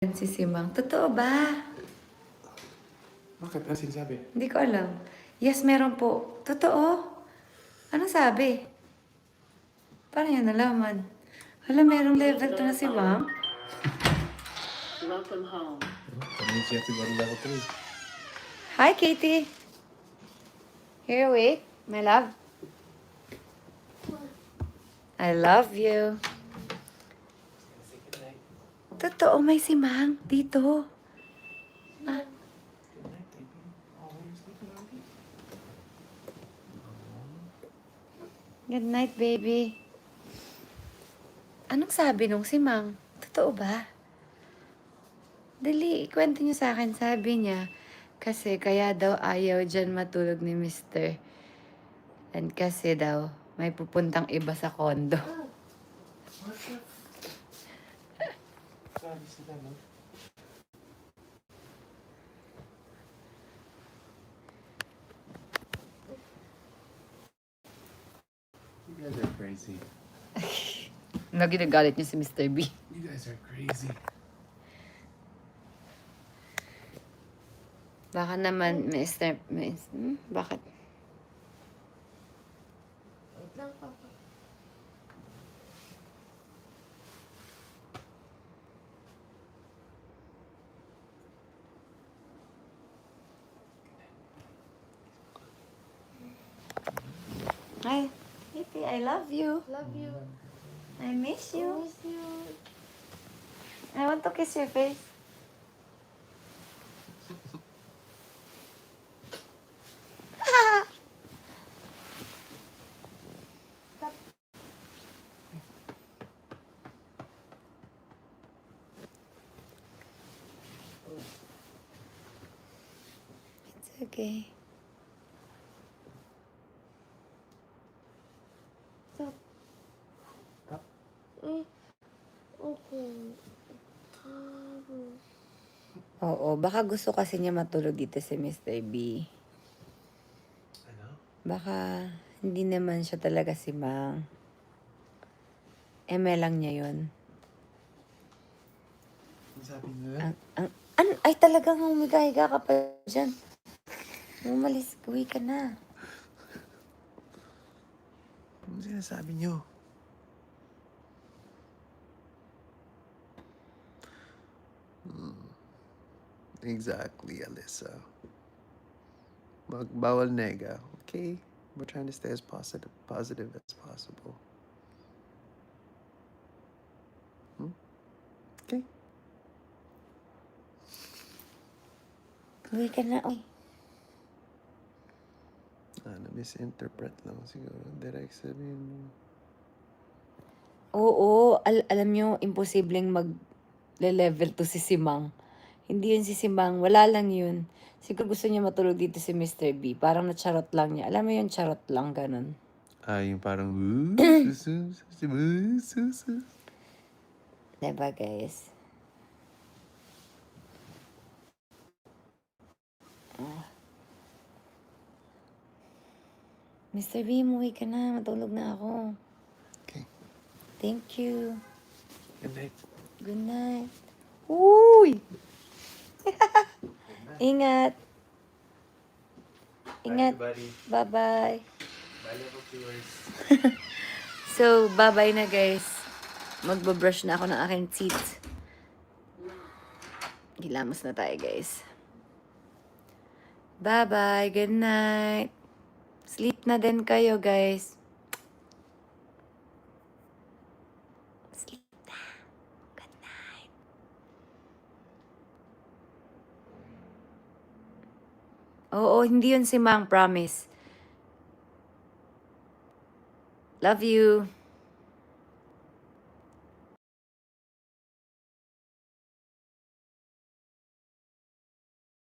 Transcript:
Si Simang. Totoo ba? Bakit? Ano sinasabi? Hindi ko alam. Yes, meron po. Totoo? Ano sabi? Paano yan nalaman? Hala, merong level to na si Ma'am. Welcome home. Kami siya siguro lang ito eh. Hi, Katie. Here, wait. My love. I love you. Totoo, may si Mang dito. Ah. Good night, baby. Anong sabi nung si Mang? Totoo ba? Dali, ikwento niyo sa akin. Sabi niya, kasi kaya daw ayaw dyan matulog ni Mr. And kasi daw, may pupuntang iba sa kondo. Sabi sila, no? You guys are crazy. Ginagalit niyo si Mr. B. You guys are crazy. Baka naman, bakit? Wait lang, Papa. Hi, Kitty, I love you. Love you. I miss you. Miss you. I want to kiss your face. It's okay. Stop. Stop. Okay. Oo, baka gusto kasi niya matulog dito si Mr. B. Ano? Baka hindi naman siya talaga si Mang. Eme lang niya yun. Ano sabi nila? Ay talagang humiga-higa ka pa dyan. Umalis, uwi ka na. Ano sinasabi niyo? Exactly, Alyssa. Magbawal nega, okay? We're trying to stay as positive as possible. Okay? Uwi ka na, uy. Na-misinterpret lang siguro. Direct sabihin mo. Oo, alam nyo, imposibleng mag-level to si Simang. Hindi yun si Simang, wala lang yun. Siguro gusto niya matulog dito si Mr. B. Parang na-charot lang niya. Alam mo yun, charot lang, ganun. Yung parang Diba, guys? Mr. B, umuwi ka na. Matulog na ako. Okay. Thank you. Good night. Good night. Uy! Ingat. Ingat. Bye, everybody. Bye-bye. Bye, level viewers. So, bye-bye na, guys. Magbabrush na ako ng aking teeth. Gilamos na tayo, guys. Bye-bye. Good night. Sleep na din kayo, guys. Sleep na. Good night. Oo, hindi yun si Mang, promise. Love you.